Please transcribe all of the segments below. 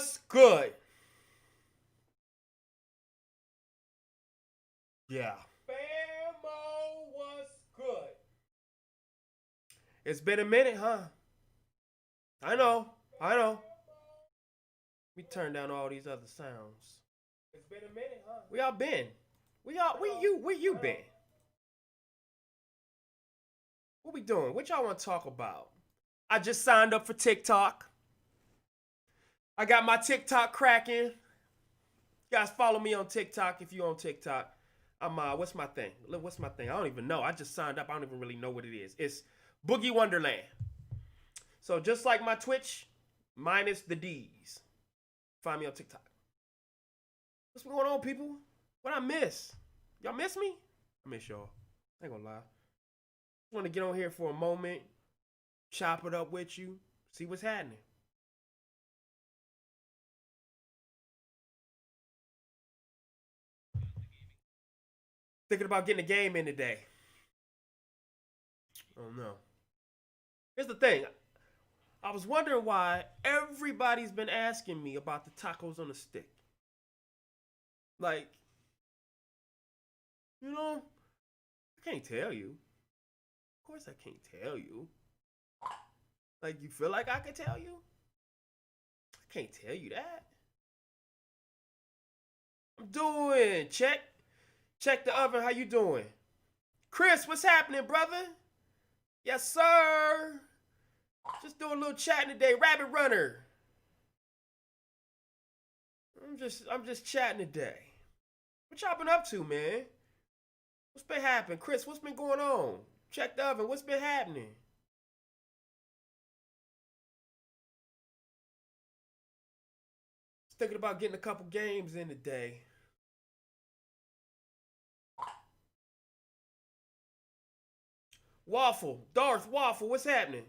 what's good? Yeah. Famo, what's good? It's been a minute, huh? I know. I know. We turn down all these other sounds. It's been a minute, huh? We all been. Where you been? What we doing? What y'all want to talk about? I just signed up for TikTok. I got my TikTok cracking. You guys follow me on TikTok if you on TikTok. I'm what's my thing? What's my thing? I don't even know. I just signed up. I don't even really know what it is. It's Boogie Wonderland. So just like my Twitch, minus the D's. Find me on TikTok. What's going on, people? What I miss? Y'all miss me? I miss y'all. I ain't gonna lie. Just want to get on here for a moment, chop it up with you, see what's happening. Thinking about getting a game in today. Oh no. Here's the thing. I was wondering why everybody's been asking me about the tacos on the stick. Like, I can't tell you. Of course I can't tell you. Like, you feel like I can tell you? I can't tell you that. I'm doing. Check the oven. How you doing? Chris, what's happening, brother? Yes, sir. Just doing a little chatting today. Rabbit Runner. I'm just chatting today. What y'all been up to, man? What's been happening? Chris, what's been going on? Check the oven. What's been happening? Just thinking about getting a couple games in today. Waffle. Darth Waffle, what's happening?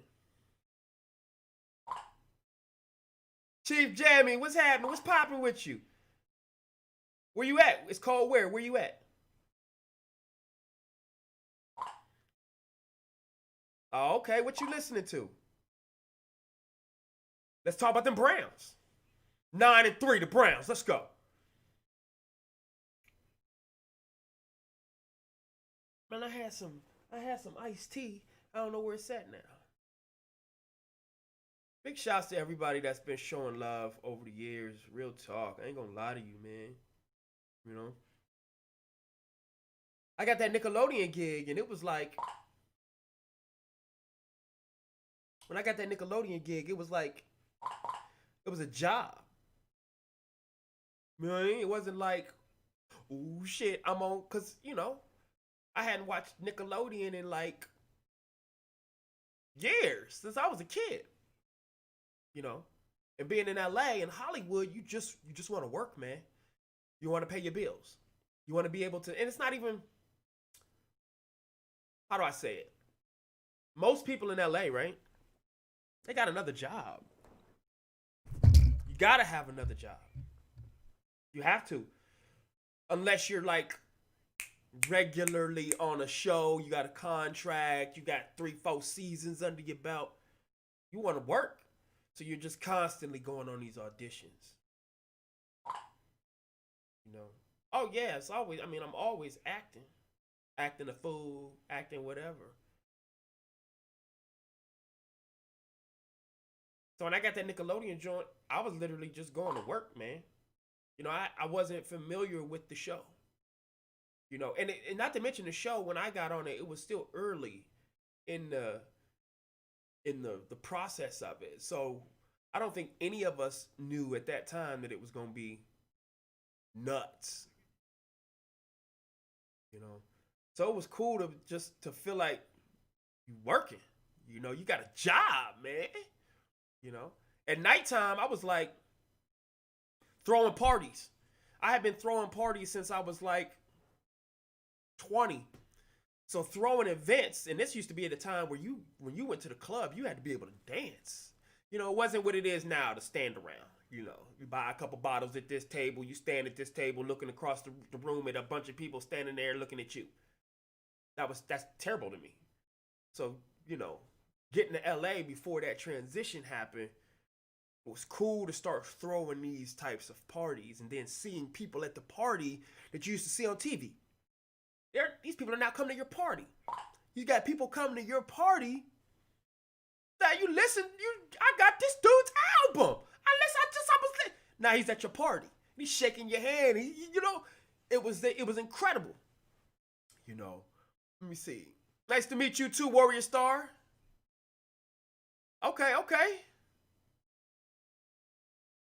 Chief Jammy, what's happening? What's popping with you? Where you at? It's called where? Where you at? Oh, okay. What you listening to? Let's talk about them Browns. 9-3, the Browns. Let's go. Man, I had some iced tea. I don't know where it's at now. Big shouts to everybody that's been showing love over the years. Real talk. I ain't gonna lie to you, man. You know? I got that Nickelodeon gig, and it was like, when I got that Nickelodeon gig, it was like, it was a job. You know what I mean? It wasn't like, oh shit, I'm on, because, I hadn't watched Nickelodeon in like years, since I was a kid. You know? And being in LA and Hollywood, you just want to work, man. You want to pay your bills. You want to be able to, and it's not even, how do I say it? Most people in LA, right? They got another job. You gotta have another job. You have to. Unless you're like regularly on a show, you got a contract, you got 3-4 seasons under your belt. You want to work. So you're just constantly going on these auditions. Oh yeah, it's always, I'm always acting. Acting a fool, acting whatever. So when I got that Nickelodeon joint, I was literally just going to work, man. I wasn't familiar with the show. And not to mention the show, when I got on it, it was still early in the process of it. So I don't think any of us knew at that time that it was gonna be nuts. So it was cool to feel like you working. You got a job, man. At nighttime, I was like throwing parties. I had been throwing parties since I was like 20. So throwing events, and this used to be at a time where when you went to the club, you had to be able to dance. It wasn't what it is now to stand around. You buy a couple bottles at this table, you stand at this table looking across the room at a bunch of people standing there looking at you. That's terrible to me. So, getting to LA before that transition happened, It was cool to start throwing these types of parties and then seeing people at the party that you used to see on TV. These people are now coming to your party. You got people coming to your party that you listen. I got this dude's album. I was listening. Now he's at your party. He's shaking your hand. It was incredible. Let me see. Nice to meet you too, Warrior Star. Okay.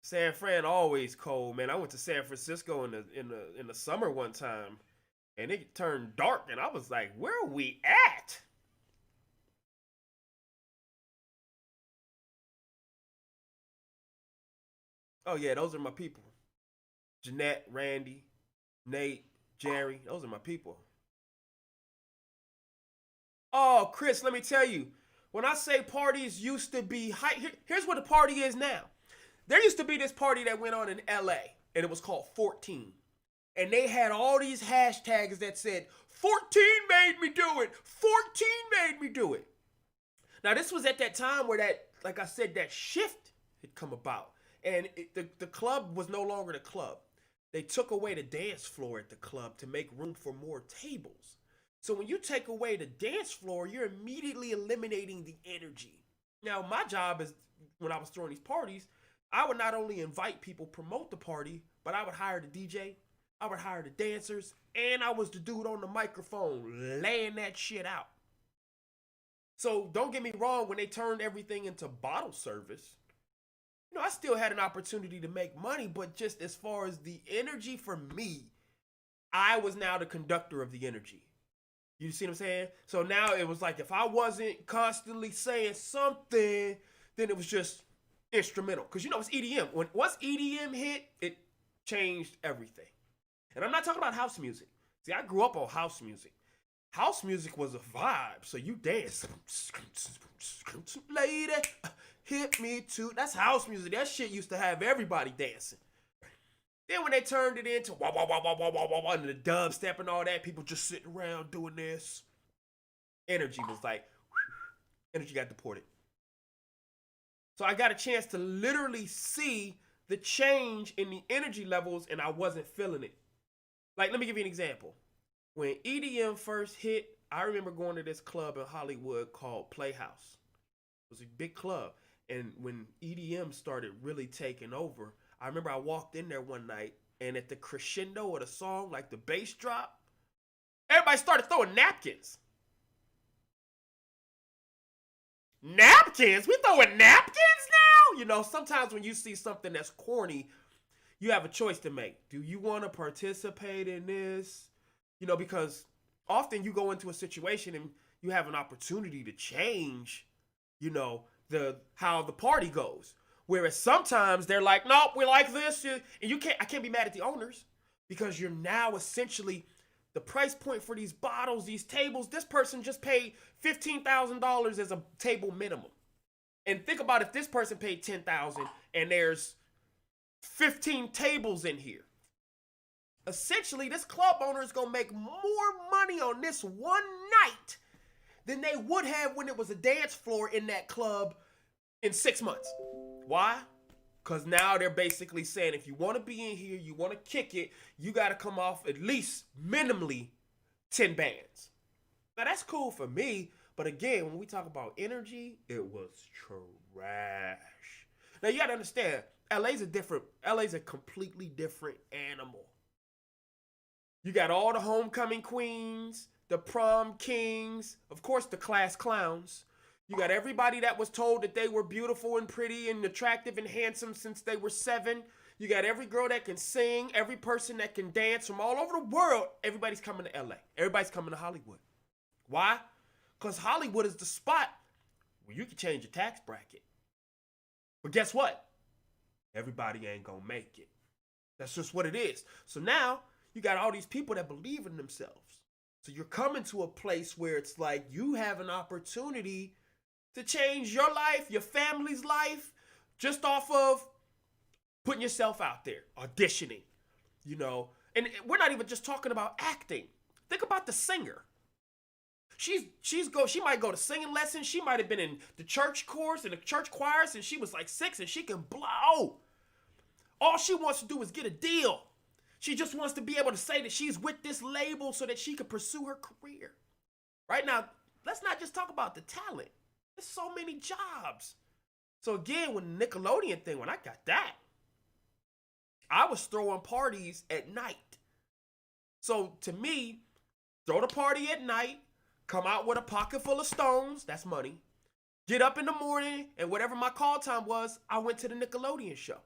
San Fran always cold, man. I went to San Francisco in the summer one time, and it turned dark, and I was like, "Where are we at?" Oh yeah, those are my people. Jeanette, Randy, Nate, Jerry. Those are my people. Oh, Chris, let me tell you. When I say parties used to be here's what a party is now. There used to be this party that went on in LA, and it was called 14. And they had all these hashtags that said, 14 made me do it. 14 made me do it. Now, this was at that time where like I said, that shift had come about. And the club was no longer the club. They took away the dance floor at the club to make room for more tables. So when you take away the dance floor, you're immediately eliminating the energy. Now, my job is, when I was throwing these parties, I would not only invite people, promote the party, but I would hire the DJ, I would hire the dancers, and I was the dude on the microphone laying that shit out. So don't get me wrong, when they turned everything into bottle service, I still had an opportunity to make money, but just as far as the energy for me, I was now the conductor of the energy. You see what I'm saying? So now it was like, if I wasn't constantly saying something, then it was just instrumental. Because it's EDM. Once EDM hit, it changed everything. And I'm not talking about house music. See, I grew up on house music. House music was a vibe, so you dance. Lady, hit me too. That's house music. That shit used to have everybody dancing. Then when they turned it into wah wah wah wah wah wah wah and the dubstep and all that, people just sitting around doing this. Energy was like, energy got deported. So I got a chance to literally see the change in the energy levels, and I wasn't feeling it. Like, let me give you an example. When EDM first hit, I remember going to this club in Hollywood called Playhouse. It was a big club. And when EDM started really taking over, I remember I walked in there one night, and at the crescendo of the song, like the bass drop, everybody started throwing napkins. Napkins? We throwing napkins now? Sometimes when you see something that's corny, you have a choice to make. Do you want to participate in this? Because often you go into a situation and you have an opportunity to change, how the party goes. Whereas sometimes they're like, nope, we like this. And I can't be mad at the owners, because you're now essentially the price point for these bottles, these tables. This person just paid $15,000 as a table minimum. And think about if this person paid $10,000 and there's 15 tables in here. Essentially, this club owner is going to make more money on this one night than they would have when it was a dance floor in that club in 6 months. Why? Because now they're basically saying, if you want to be in here, you want to kick it, you got to come off at least minimally 10 bands. Now, that's cool for me. But again, when we talk about energy, it was trash. Now, you got to understand, LA's a completely different animal. You got all the homecoming queens, the prom kings, of course, the class clowns. You got everybody that was told that they were beautiful and pretty and attractive and handsome since they were 7. You got every girl that can sing, every person that can dance from all over the world. Everybody's coming to LA. Everybody's coming to Hollywood. Why? Because Hollywood is the spot where you can change your tax bracket. But guess what? Everybody ain't gonna make it. That's just what it is. So now you got all these people that believe in themselves. So you're coming to a place where it's like you have an opportunity to change your life, your family's life, just off of putting yourself out there, auditioning, And we're not even just talking about acting. Think about the singer. She might go to singing lessons. She might have been in the church chorus and the church choir since she was like 6, and she can blow. All she wants to do is get a deal. She just wants to be able to say that she's with this label so that she can pursue her career. Right now, let's not just talk about the talent. There's so many jobs. So again, when the Nickelodeon thing, when I got that, I was throwing parties at night. So to me, throw the party at night, come out with a pocket full of stones, that's money. Get up in the morning, and whatever my call time was, I went to the Nickelodeon show.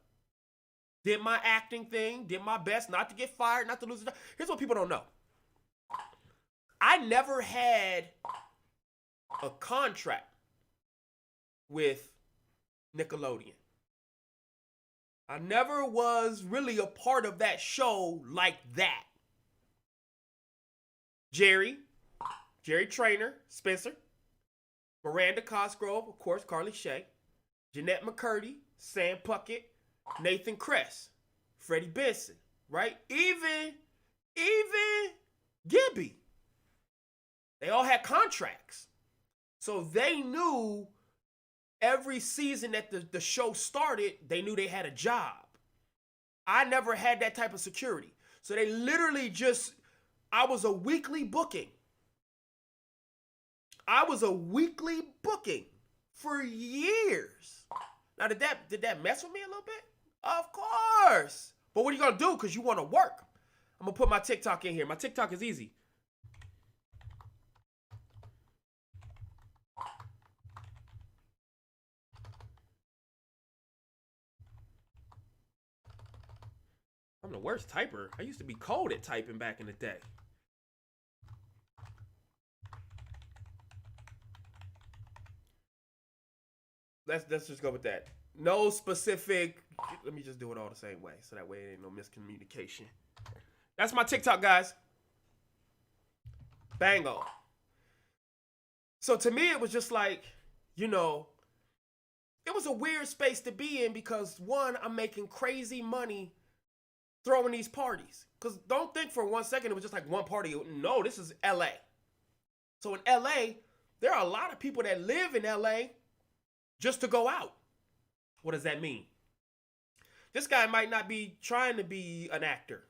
Did my acting thing, did my best not to get fired, not to lose a job. Here's what people don't know. I never had a contract with Nickelodeon. I never was really a part of that show like that. Jerry Trainer, Spencer, Miranda Cosgrove, of course, Carly Shay, Jeanette McCurdy, Sam Puckett, Nathan Kress, Freddie Benson, right? Even Gibby. They all had contracts. So they knew every season that the show started, they knew they had a job. I never had that type of security. So they literally I was a weekly booking. I was a weekly booking for years. Now, did that mess with me a little bit? Of course. But what are you going to do? Because you want to work. I'm going to put my TikTok in here. My TikTok is easy. I'm the worst typer. I used to be cold at typing back in the day. Let's just go with that. No specific. Let me just do it all the same way, so that way it ain't no miscommunication. That's my TikTok, guys. Bang on. So to me, it was just like, it was a weird space to be in because one, I'm making crazy money throwing these parties. Because don't think for 1 second it was just like one party. No, this is LA. So in LA, there are a lot of people that live in LA just to go out. What does that mean? This guy might not be trying to be an actor.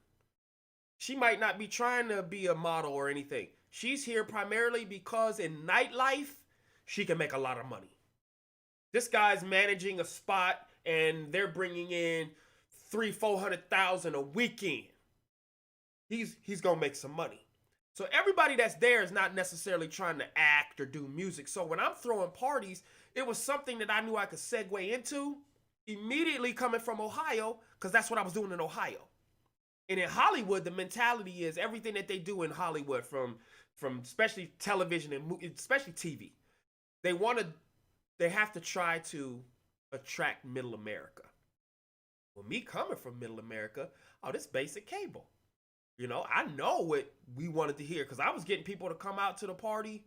She might not be trying to be a model or anything. She's here primarily because in nightlife, she can make a lot of money. This guy's managing a spot and they're bringing in $300,000-$400,000 a weekend. He's gonna make some money. So everybody that's there is not necessarily trying to act or do music. So when I'm throwing parties, it was something that I knew I could segue into immediately coming from Ohio, because that's what I was doing in Ohio. And in Hollywood, the mentality is everything that they do in Hollywood, from especially television and especially TV, they have to try to attract middle America. Well, me coming from middle America, this basic cable. I know what we wanted to hear, because I was getting people to come out to the party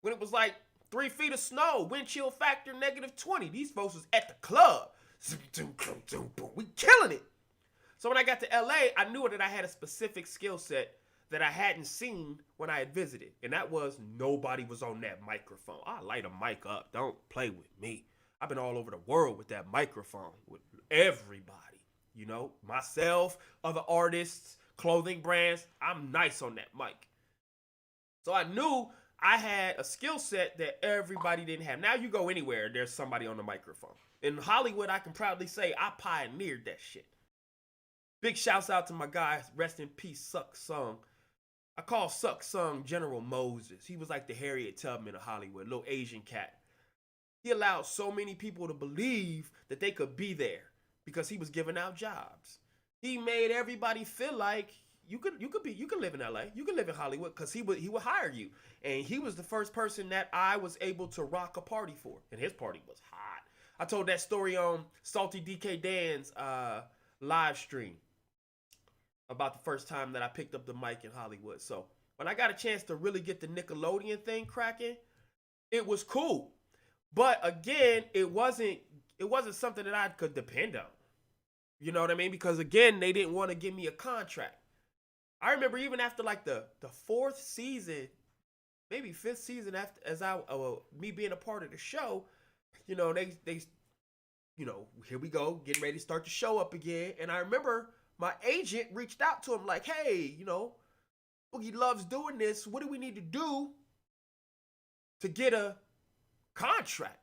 when it was like 3 feet of snow, wind chill factor -20. These folks was at the club. We killing it. So when I got to LA, I knew that I had a specific skill set that I hadn't seen when I had visited. And that was nobody was on that microphone. I light a mic up. Don't play with me. I've been all over the world with that microphone, with everybody. Myself, other artists, clothing brands. I'm nice on that mic. So I knew I had a skill set that everybody didn't have. Now you go anywhere, there's somebody on the microphone. In Hollywood, I can proudly say I pioneered that shit. Big shouts out to my guy, rest in peace, Suck Sung. I call Suck Sung General Moses. He was like the Harriet Tubman of Hollywood, little Asian cat. He allowed so many people to believe that they could be there because he was giving out jobs. He made everybody feel like you could live in LA, you could live in Hollywood, because he would hire you. And he was the first person that I was able to rock a party for, and his party was hot. I told that story on Salty DK Dan's live stream about the first time that I picked up the mic in Hollywood. So when I got a chance to really get the Nickelodeon thing cracking, it was cool. But again, it wasn't something that I could depend on. You know what I mean? Because again, they didn't want to give me a contract. I remember even after like the 4th season, maybe fifth season after as I me being a part of the show, they here we go, getting ready to start the show up again. And I remember my agent reached out to him like, hey, Boogie loves doing this. What do we need to do to get a contract?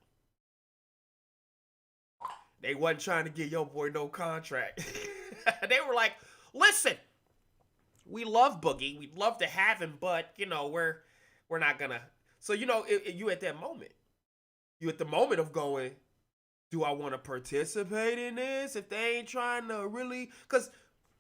They wasn't trying to get your boy no contract. They were like, listen, we love Boogie. We'd love to have him, but, we're not going to. So, you at that moment. You at the moment of going, do I want to participate in this if they ain't trying to really? Because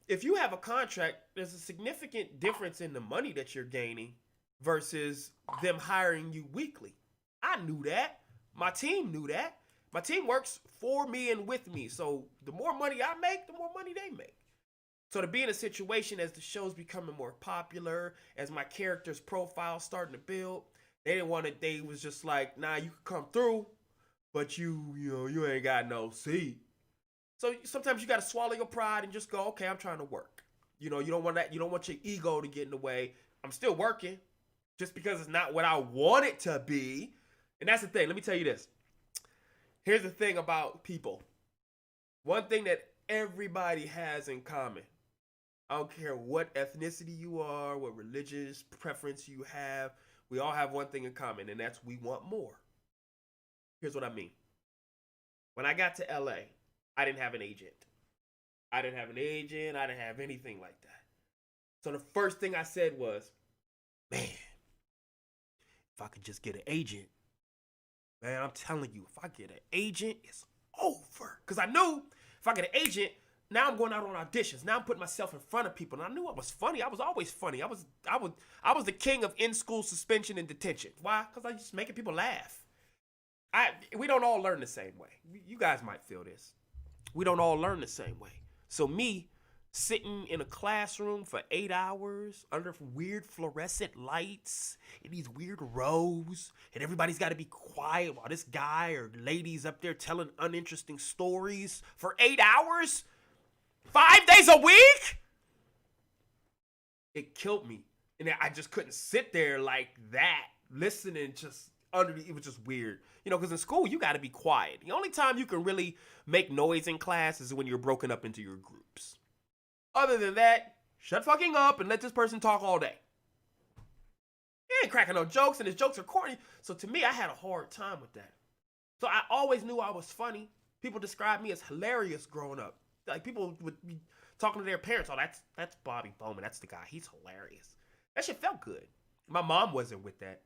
if you have a contract, there's a significant difference in the money that you're gaining versus them hiring you weekly. I knew that. My team knew that. My team works for me and with me. So the more money I make, the more money they make. So to be in a situation as the show's becoming more popular, as my character's profile starting to build, they was just like, nah, you can come through, but you ain't got no seat. So sometimes you got to swallow your pride and just go, okay, I'm trying to work. You don't want that. You don't want your ego to get in the way. I'm still working just because it's not what I want it to be. And that's the thing. Let me tell you this. Here's the thing about people. One thing that everybody has in common. I don't care what ethnicity you are, what religious preference you have. We all have one thing in common, and that's we want more. Here's what I mean. When I got to LA, I didn't have an agent. I didn't have anything like that. So the first thing I said was, man, if I could just get an agent, man, I'm telling you, if I get an agent, it's over. Because I knew if I get an agent, now I'm going out on auditions. Now I'm putting myself in front of people. And I knew I was funny. I was always funny. I was the king of in-school suspension and detention. Why? Because I was just making people laugh. We don't all learn the same way. You guys might feel this. We don't all learn the same way. So me sitting in a classroom for 8 hours under weird fluorescent lights in these weird rows, and everybody's got to be quiet while this guy or lady's up there telling uninteresting stories for 8 hours, 5 days a week. It killed me. And I just couldn't sit there like that, listening just it was just weird. Because in school, you got to be quiet. The only time you can really make noise in class is when you're broken up into your groups. Other than that, shut fucking up and let this person talk all day. He ain't cracking no jokes, and his jokes are corny. So to me, I had a hard time with that. So I always knew I was funny. People described me as hilarious growing up. Like, people would be talking to their parents. Oh, that's Bobby Bowman. That's the guy. He's hilarious. That shit felt good. My mom wasn't with that.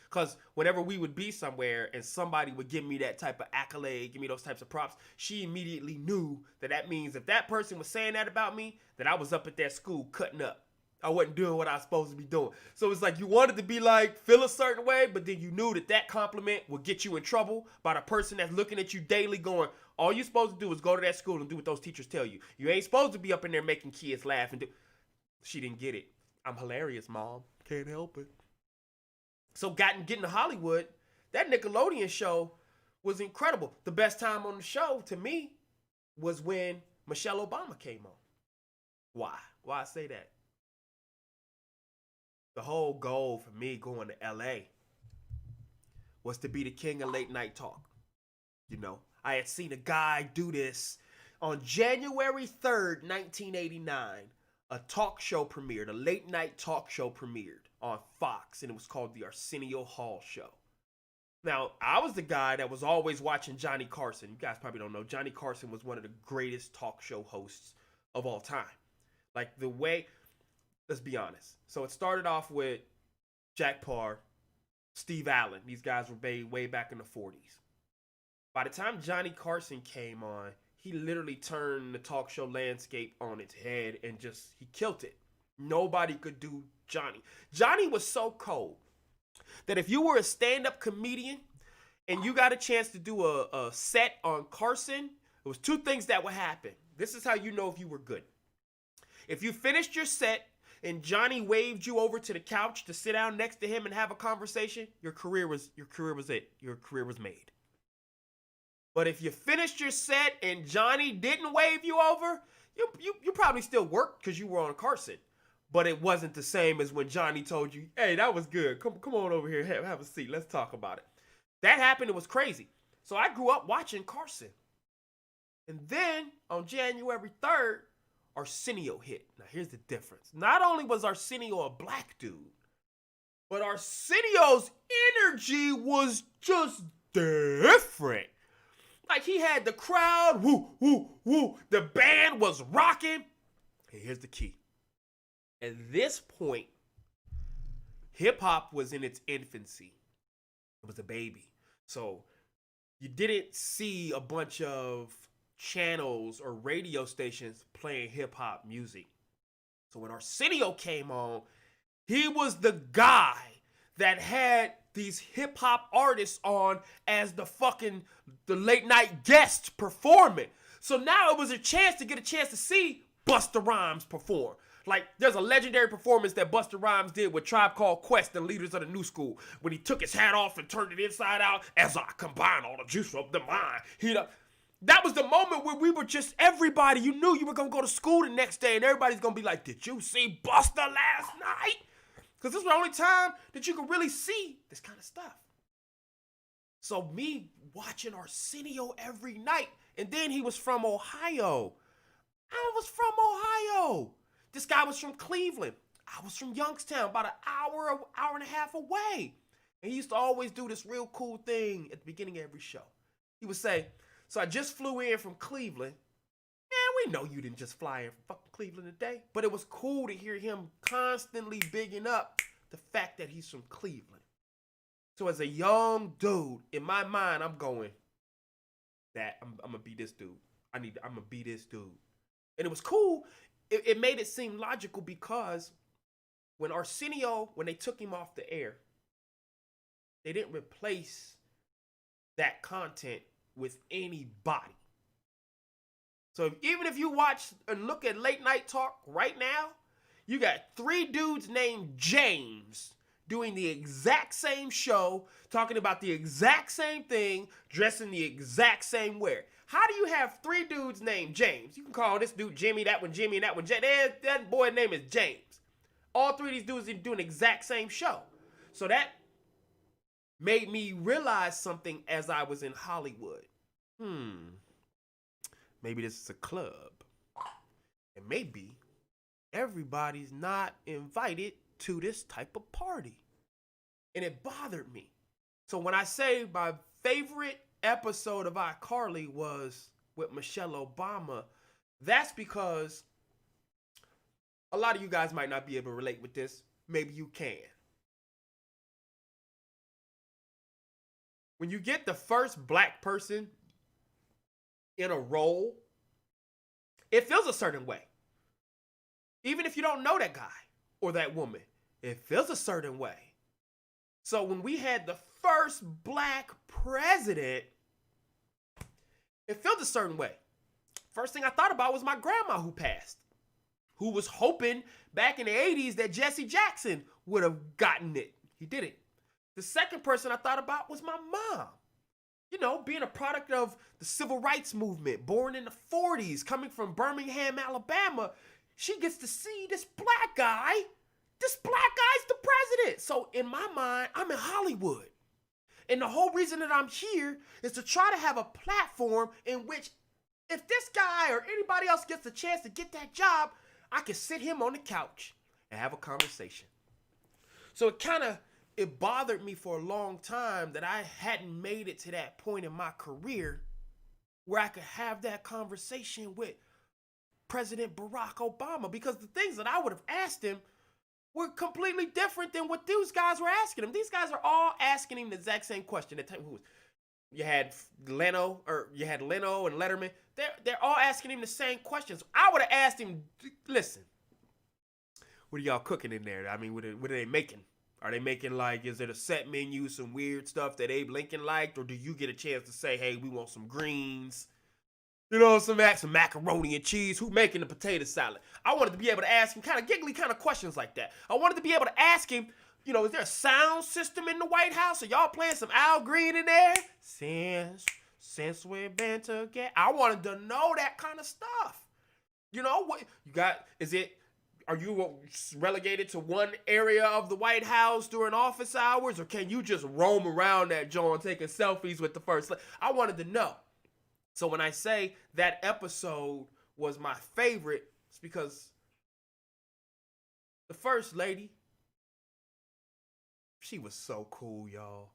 Because whenever we would be somewhere and somebody would give me that type of accolade, give me those types of props, she immediately knew that means if that person was saying that about me, that I was up at that school cutting up. I wasn't doing what I was supposed to be doing. So it's like you wanted to be like, feel a certain way, but then you knew that compliment would get you in trouble by the person that's looking at you daily going, all you're supposed to do is go to that school and do what those teachers tell you. You ain't supposed to be up in there making kids laugh and do. She didn't get it. I'm hilarious, Mom. Can't help it. So getting to Hollywood, that Nickelodeon show was incredible. The best time on the show, to me, was when Michelle Obama came on. Why? Why I say that? The whole goal for me going to LA was to be the king of late night talk. I had seen a guy do this on January 3rd, 1989. A talk show premiered, a late night talk show premiered on Fox, and it was called the Arsenio Hall Show. Now, I was the guy that was always watching Johnny Carson. You guys probably don't know. Johnny Carson was one of the greatest talk show hosts of all time. Like let's be honest. So it started off with Jack Parr, Steve Allen. These guys were way back in the 40s. By the time Johnny Carson came on, he literally turned the talk show landscape on its head and he killed it. Nobody could do Johnny. Johnny was so cold that if you were a stand-up comedian and you got a chance to do a set on Carson, there was two things that would happen. This is how you know if you were good. If you finished your set and Johnny waved you over to the couch to sit down next to him and have a conversation, your career was it. Your career was made. But if you finished your set and Johnny didn't wave you over, you probably still worked because you were on Carson. but it wasn't the same as when Johnny told you, hey, that was good. Come on over here. Have a seat. Let's talk about it. That happened. It was crazy. So I grew up watching Carson. And then on January 3rd, Arsenio hit. Now here's the difference. Not only was Arsenio a black dude, but Arsenio's energy was just different. Like he had the crowd, woo, woo, woo. The band was rocking. And here's the key. At this point, hip hop was in its infancy. It was a baby. So you didn't see a bunch of channels or radio stations playing hip hop music. So when Arsenio came on, he was the guy that had these hip hop artists on as the late night guest performing. So now it was a chance to see Busta Rhymes perform. Like there's a legendary performance that Busta Rhymes did with Tribe Called Quest and Leaders of the New School when he took his hat off and turned it inside out as I combine all the juice of the mind. That was the moment where we were just everybody. You knew you were gonna go to school the next day and everybody's gonna be like, did you see Busta last night? Because this was the only time that you could really see this kind of stuff. So me watching Arsenio every night, and then he was from Ohio. I was from Ohio. This guy was from Cleveland. I was from Youngstown, about an hour and a half away. And he used to always do this real cool thing at the beginning of every show. He would say, so I just flew in from Cleveland. Man, we know you didn't just fly in from fucking Cleveland today. But it was cool to hear him constantly bigging up the fact that he's from Cleveland. So as a young dude, in my mind, I'm going, that I'm gonna be this dude. I'm gonna be this dude. And it was cool. It made it seem logical because when they took him off the air, they didn't replace that content with anybody. So even if you watch and look at late night talk right now, you got 3 dudes named James doing the exact same show, talking about the exact same thing, dressing the exact same wear. How do you have 3 dudes named James? You can call this dude Jimmy, that one Jimmy, and that one James. That boy's name is James. All 3 of these dudes are doing the exact same show. So that made me realize something as I was in Hollywood. Maybe this is a club. And maybe everybody's not invited to this type of party. And it bothered me. So when I say my favorite episode of iCarly was with Michelle Obama, that's because a lot of you guys might not be able to relate with this. Maybe you can. When you get the first black person in a role, it feels a certain way. Even if you don't know that guy or that woman, it feels a certain way. So when we had the first black president, it felt a certain way. First thing I thought about was my grandma who passed, who was hoping back in the 80s that Jesse Jackson would have gotten it. He didn't. The second person I thought about was my mom. You know, being a product of the civil rights movement, born in the 40s, coming from Birmingham, Alabama, she gets to see this black guy. This black guy's the president. So in my mind, I'm in Hollywood. And the whole reason that I'm here is to try to have a platform in which if this guy or anybody else gets a chance to get that job, I can sit him on the couch and have a conversation. So it bothered me for a long time that I hadn't made it to that point in my career where I could have that conversation with President Barack Obama, because the things that I would have asked him were completely different than what these guys were asking him. These guys are all asking him the exact same question. You had Leno and Letterman. They're all asking him the same questions. I would have asked him, listen, what are y'all cooking in there? I mean, what are they making? Are they making, like, is it a set menu, some weird stuff that Abe Lincoln liked? Or do you get a chance to say, hey, we want some greens? You know, some macaroni and cheese. Who making the potato salad? I wanted to be able to ask him kind of giggly kind of questions like that. I wanted to be able to ask him, you know, is there a sound system in the White House? Are y'all playing some Al Green in there? Since we've been together. I wanted to know that kind of stuff. You know, what you got, is it are you relegated to one area of the White House during office hours, or can you just roam around that joint taking selfies with the first lady? I wanted to know. So when I say that episode was my favorite, it's because the first lady, she was so cool, y'all.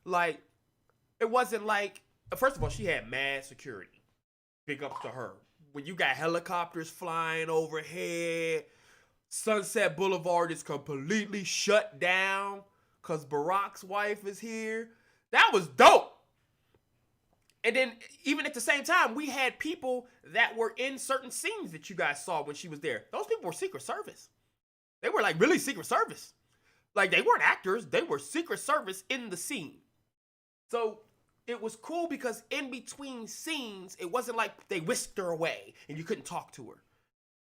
Like, it wasn't like, first of all, she had mad security. Big ups to her. When you got helicopters flying overhead, Sunset Boulevard is completely shut down because Barack's wife is here. That was dope. And then, even at the same time, we had people that were in certain scenes that you guys saw when she was there. Those people were Secret Service. They were like really Secret Service. Like, they weren't actors. They were Secret Service in the scene. So it was cool because in between scenes, it wasn't like they whisked her away and you couldn't talk to her.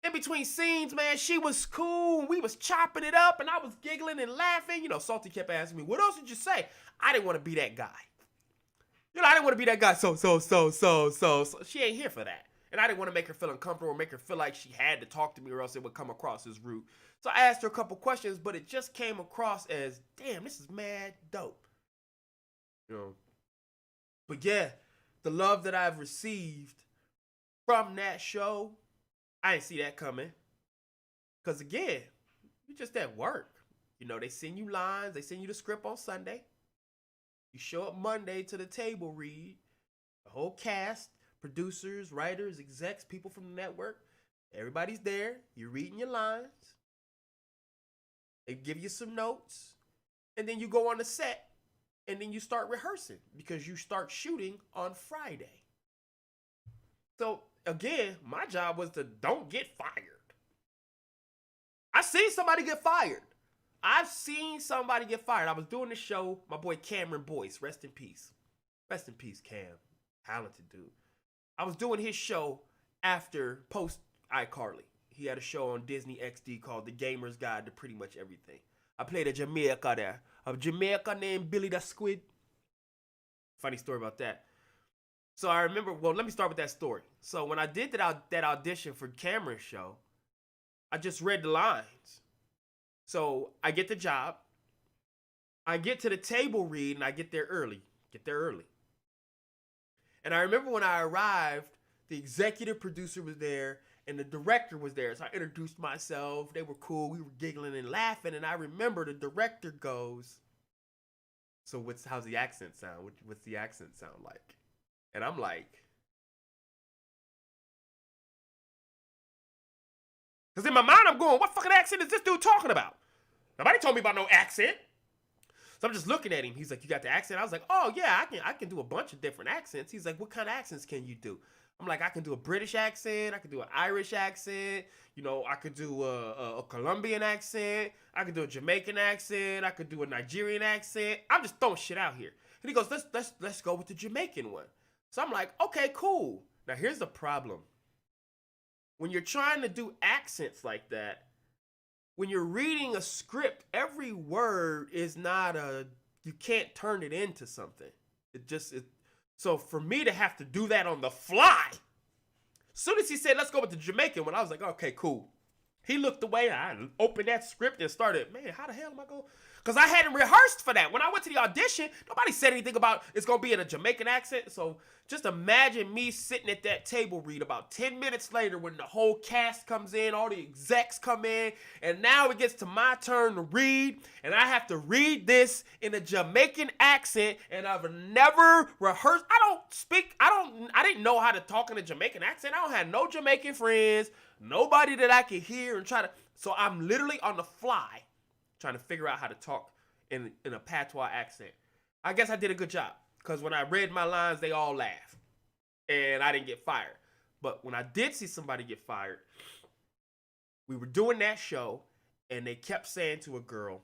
In between scenes, man, she was cool. We was chopping it up and I was giggling and laughing. You know, Salty kept asking me, what else did you say? I didn't want to be that guy. You know, I didn't want to be that guy. So. She ain't here for that. And I didn't want to make her feel uncomfortable or make her feel like she had to talk to me or else it would come across as rude. So I asked her a couple questions, but it just came across as, damn, this is mad dope. You know. But yeah, the love that I've received from that show, I didn't see that coming. Because again, you're just at work. You know, they send you lines, they send you the script on Sunday. You show up Monday to the table read. The whole cast, producers, writers, execs, people from the network, everybody's there. You're reading your lines. They give you some notes. And then you go on the set. And then you start rehearsing because you start shooting on Friday. So again, my job was to don't get fired. I seen somebody get fired. I've seen somebody get fired. I was doing the show, my boy Cameron Boyce, rest in peace. Rest in peace, Cam. Talented dude. I was doing his show after post iCarly. He had a show on Disney XD called The Gamer's Guide to Pretty Much Everything. I played a Jamaica there. A Jamaica named Billy the Squid. Funny story about that. So I remember, well, let me start with that story. So when I did that audition for Cameron's show, I just read the lines. So I get the job. I get to the table read and I get there early. And I remember when I arrived, the executive producer was there and the director was there. So I introduced myself. They were cool. We were giggling and laughing. And I remember the director goes, so how's the accent sound? What's the accent sound like? And I'm like, because in my mind I'm going, what fucking accent is this dude talking about? Nobody told me about no accent. So I'm just looking at him. He's like, you got the accent? I was like, oh yeah, I can do a bunch of different accents. He's like, what kind of accents can you do? I'm like, I can do a British accent. I can do an Irish accent. You know, I could do a Colombian accent. I could do a Jamaican accent. I could do a Nigerian accent. I'm just throwing shit out here. And he goes, let's go with the Jamaican one. So I'm like, okay, cool. Now here's the problem. When you're trying to do accents like that, when you're reading a script, every word is not you can't turn it into something. So for me to have to do that on the fly, as soon as he said, let's go with the Jamaican one, I was like, okay, cool. He looked away, I opened that script and started, man, how the hell am I going? Because I hadn't rehearsed for that. When I went to the audition, nobody said anything about it's going to be in a Jamaican accent. So just imagine me sitting at that table read about 10 minutes later when the whole cast comes in, all the execs come in, and now it gets to my turn to read, and I have to read this in a Jamaican accent, and I've never rehearsed. I didn't know how to talk in a Jamaican accent. I don't have no Jamaican friends, nobody that I could hear and try to, so I'm literally on the fly trying to figure out how to talk in a patois accent. I guess I did a good job because when I read my lines, they all laughed and I didn't get fired. But when I did see somebody get fired, we were doing that show and they kept saying to a girl,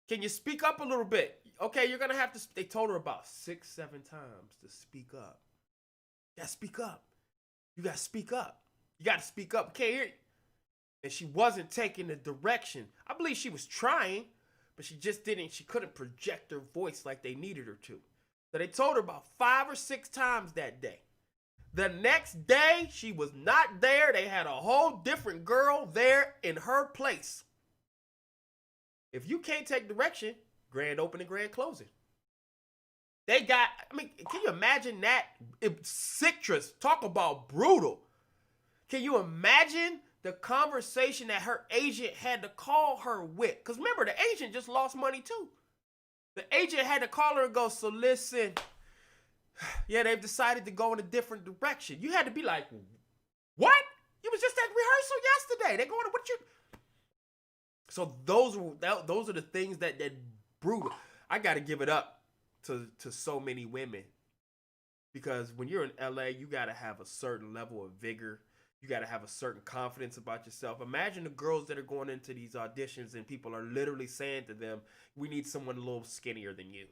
can you speak up a little bit? Okay, you're going to have to, they told her about 6-7 times to speak up. You got to speak up. You got to speak up. You got to speak up. Can't hear you. And she wasn't taking the direction. I believe she was trying, but she couldn't project her voice like they needed her to. So they told her about 5 or 6 times that day. The next day, she was not there. They had a whole different girl there in her place. If you can't take direction, grand opening, grand closing. They got, I mean, can you imagine that? Citrus, talk about brutal. Can you imagine the conversation that her agent had to call her with? Because remember, the agent just lost money too. The agent had to call her and go, so listen, yeah, they've decided to go in a different direction. You had to be like, what? You was just at rehearsal yesterday. They're going to, what you? So those are the things that brutal. I got to give it up to so many women. Because when you're in LA, you got to have a certain level of vigor. You got to have a certain confidence about yourself. Imagine the girls that are going into these auditions and people are literally saying to them, we need someone a little skinnier than you.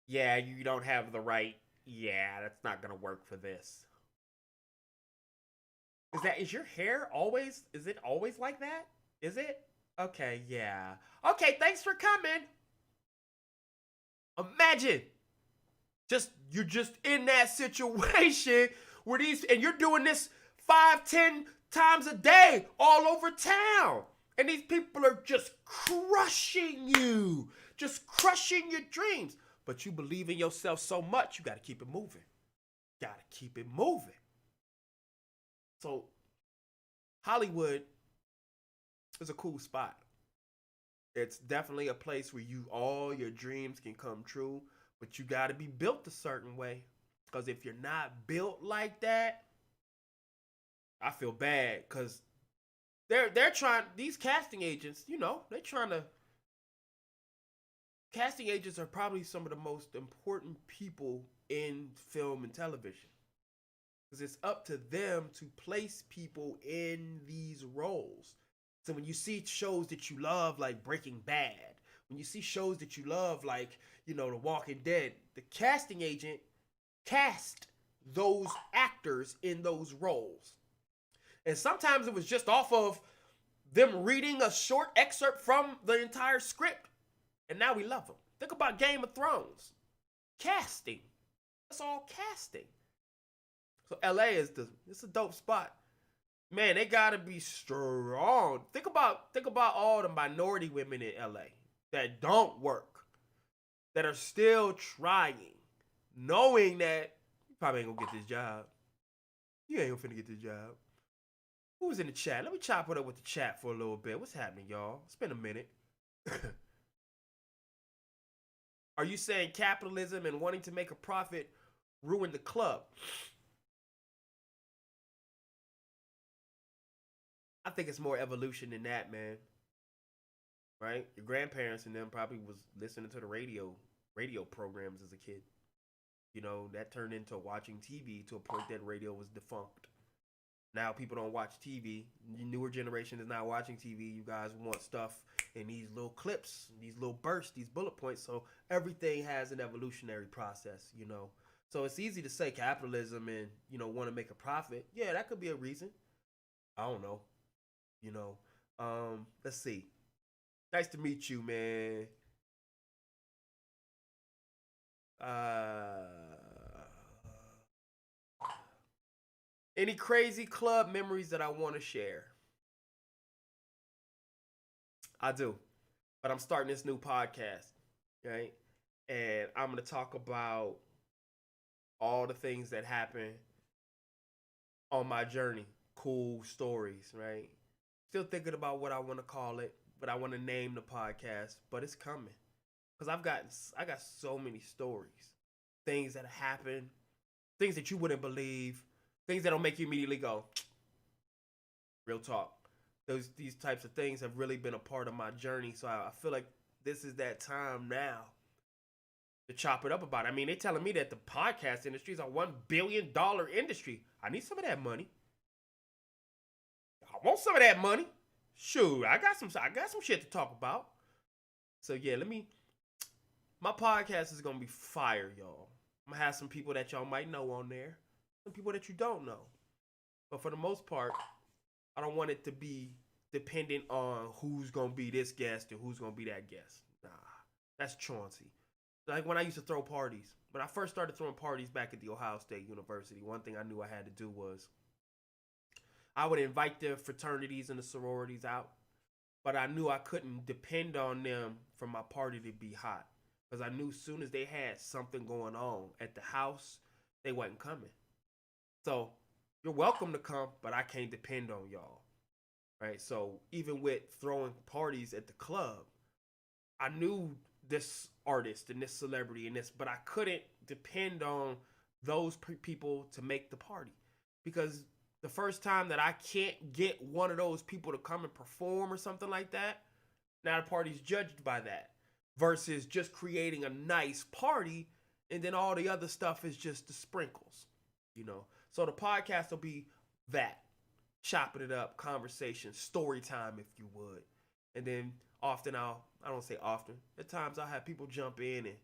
Yeah, you don't have the right. Yeah, that's not going to work for this. Is your hair always, is it always like that? Is it? Okay, yeah. Okay, thanks for coming. Imagine. You're just in that situation where and you're doing this 5-10 times a day all over town. And these people are just crushing you. Just crushing your dreams. But you believe in yourself so much, you got to keep it moving. Got to keep it moving. So, Hollywood is a cool spot. It's definitely a place where all your dreams can come true, but you got to be built a certain way. Because if you're not built like that, I feel bad. Because they're trying, these casting agents, they're trying to. Casting agents are probably some of the most important people in film and television. Because it's up to them to place people in these roles. So when you see shows that you love, like Breaking Bad, when you see shows that you love, like, The Walking Dead, the casting agent cast those actors in those roles. And sometimes it was just off of them reading a short excerpt from the entire script. And now we love them. Think about Game of Thrones. Casting. That's all casting. So LA it's a dope spot. Man, they gotta be strong. Think about all the minority women in LA that don't work, that are still trying, knowing that you probably ain't gonna get this job. You ain't gonna finna get this job. Who's in the chat? Let me chop it up with the chat for a little bit. What's happening, y'all? It's been a minute. Are you saying capitalism and wanting to make a profit ruin the club? I think it's more evolution than that, man. Right? Your grandparents and them probably was listening to the radio programs as a kid. That turned into watching TV to a point that radio was defunct. Now people don't watch TV. The newer generation is not watching TV. You guys want stuff in these little clips, these little bursts, these bullet points. So everything has an evolutionary process, So it's easy to say capitalism and, want to make a profit. Yeah, that could be a reason. I don't know. Let's see. Nice to meet you, man. Any crazy club memories that I want to share? I do. But I'm starting this new podcast, right? And I'm going to talk about all the things that happen on my journey. Cool stories, right? Still thinking about what I want to call it, but I want to name the podcast, but it's coming. Because I got so many stories. Things that happen, things that you wouldn't believe, things that'll make you immediately go, real talk. These types of things have really been a part of my journey. So I feel like this is that time now to chop it up about it. I mean, they're telling me that the podcast industry is a $1 billion industry. I need some of that money. I want some of that money. Shoot, I got some shit to talk about. So yeah, my podcast is gonna be fire, y'all. I'm gonna have some people that y'all might know on there, some people that you don't know. But for the most part, I don't want it to be dependent on who's gonna be this guest and who's gonna be that guest. Nah, that's Chauncey. Like when I used to throw parties. When I first started throwing parties back at the Ohio State University, one thing I knew I had to do was I would invite the fraternities and the sororities out, but I knew I couldn't depend on them for my party to be hot because I knew as soon as they had something going on at the house, they wasn't coming. So you're welcome to come, but I can't depend on y'all, right? So even with throwing parties at the club, I knew this artist and this celebrity and this, but I couldn't depend on those people to make the party because the first time that I can't get one of those people to come and perform or something like that, now the party's judged by that versus just creating a nice party and then all the other stuff is just the sprinkles, you know? So the podcast will be that, chopping it up, conversation, story time, if you would. And then often I don't say often, at times I'll have people jump in and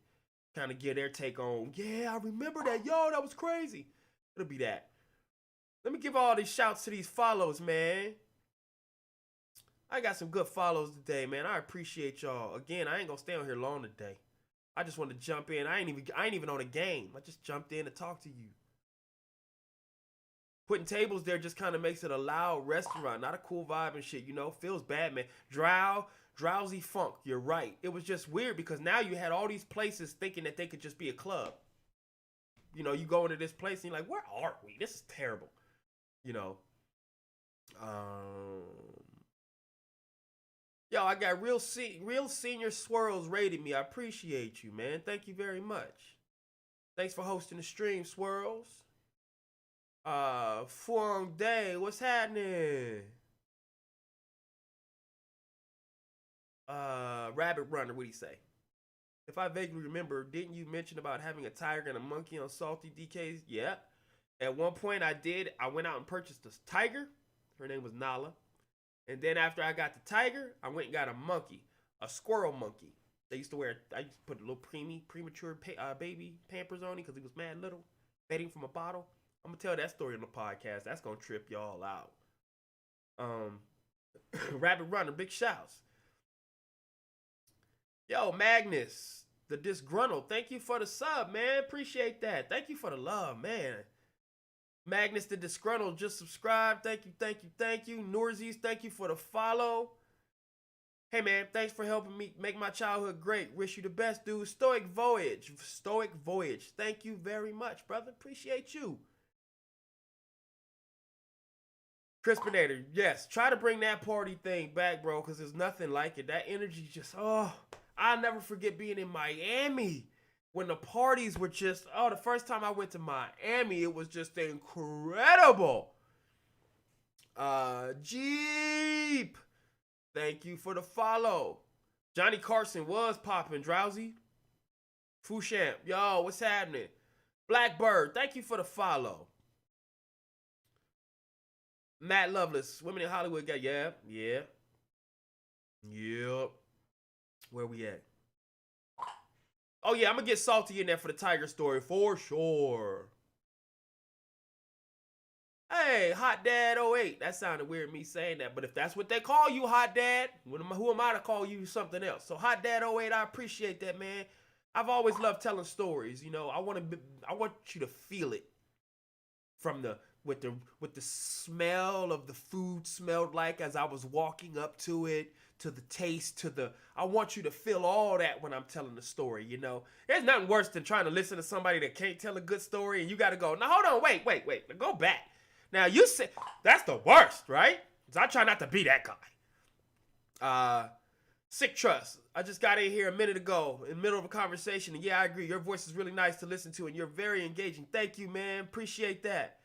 kind of get their take on, yeah, I remember that, yo, that was crazy. It'll be that. Let me give all these shouts to these follows, man. I got some good follows today, man. I appreciate y'all. Again, I ain't gonna stay on here long today. I just wanted to jump in. I ain't even on a game. I just jumped in to talk to you. Putting tables there just kind of makes it a loud restaurant, not a cool vibe and shit, you know? Feels bad, man. Drowsy funk, you're right. It was just weird because now you had all these places thinking that they could just be a club. You know, you go into this place and you're like, where are we? This is terrible. You know. Yo, I got real senior swirls rated me. I appreciate you, man. Thank you very much. Thanks for hosting the stream, Swirls. Fuang Day, what's happening? Rabbit Runner, what'd he say? If I vaguely remember, didn't you mention about having a tiger and a monkey on Salty DKs? Yeah. At one point I did. I went out and purchased a tiger. Her name was Nala. And then after I got the tiger, I went and got a monkey. A squirrel monkey. I used to put a little premature baby Pampers on him because he was mad little. Fed him from a bottle. I'm going to tell that story on the podcast. That's going to trip y'all out. Rabbit Runner, big shouts. Yo, Magnus, the disgruntled. Thank you for the sub, man. Appreciate that. Thank you for the love, man. Magnus, the disgruntled, just subscribe. Thank you. Norzies, thank you for the follow. Hey, man, thanks for helping me make my childhood great. Wish you the best, dude. Stoic Voyage. Thank you very much, brother. Appreciate you. Crispinator, yes. Try to bring that party thing back, bro, because there's nothing like it. That energy just, I'll never forget being in Miami when the parties were just, the first time I went to Miami, it was just incredible. Jeep, thank you for the follow. Johnny Carson was popping. Drowsy. Fushamp, yo, what's happening? Blackbird, thank you for the follow. Matt Lovelace, Women in Hollywood got, Yep. Where we at? Oh, yeah, I'm going to get Salty in there for the tiger story, for sure. Hey, Hot Dad 08. That sounded weird, me saying that. But if that's what they call you, Hot Dad, who am I to call you something else? So, Hot Dad 08, I appreciate that, man. I've always loved telling stories, you know. I want you to feel it from what the smell of the food smelled like as I was walking up to it, to the taste, I want you to feel all that when I'm telling the story, you know. There's nothing worse than trying to listen to somebody that can't tell a good story and you got to go, now hold on, wait, go back. Now you said, that's the worst, right? Because I try not to be that guy. Sick Trust, I just got in here a minute ago in the middle of a conversation and yeah, I agree, your voice is really nice to listen to and you're very engaging. Thank you, man, appreciate that.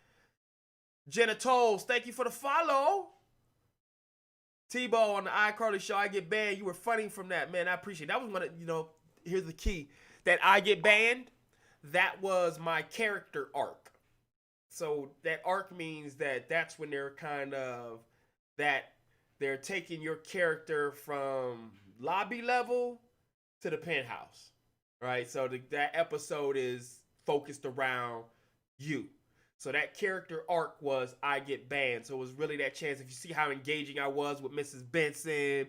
Jenna Tolls, thank you for the follow. Tebow on the iCarly show, I get banned. You were funny from that, man. I appreciate it. That was one of, here's the key. That I get banned, that was my character arc. So that arc means that's when they're they're taking your character from lobby level to the penthouse, right? So that episode is focused around you. So that character arc was I get banned. So it was really that chance. If you see how engaging I was with Mrs. Benson,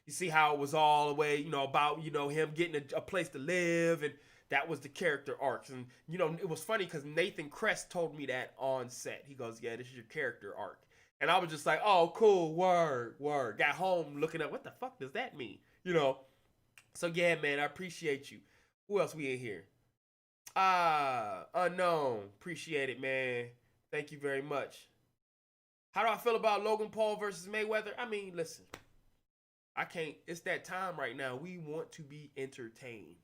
you see how it was all the way, about, him getting a place to live and that was the character arcs. And, you know, it was funny because Nathan Kress told me that on set. He goes, yeah, this is your character arc. And I was just like, oh, cool, word. Got home looking up, what the fuck does that mean? You know? So, yeah, man, I appreciate you. Who else we in here? Unknown. Appreciate it, man. Thank you very much. How do I feel about Logan Paul versus Mayweather? I mean, listen. I can't. It's that time right now. We want to be entertained.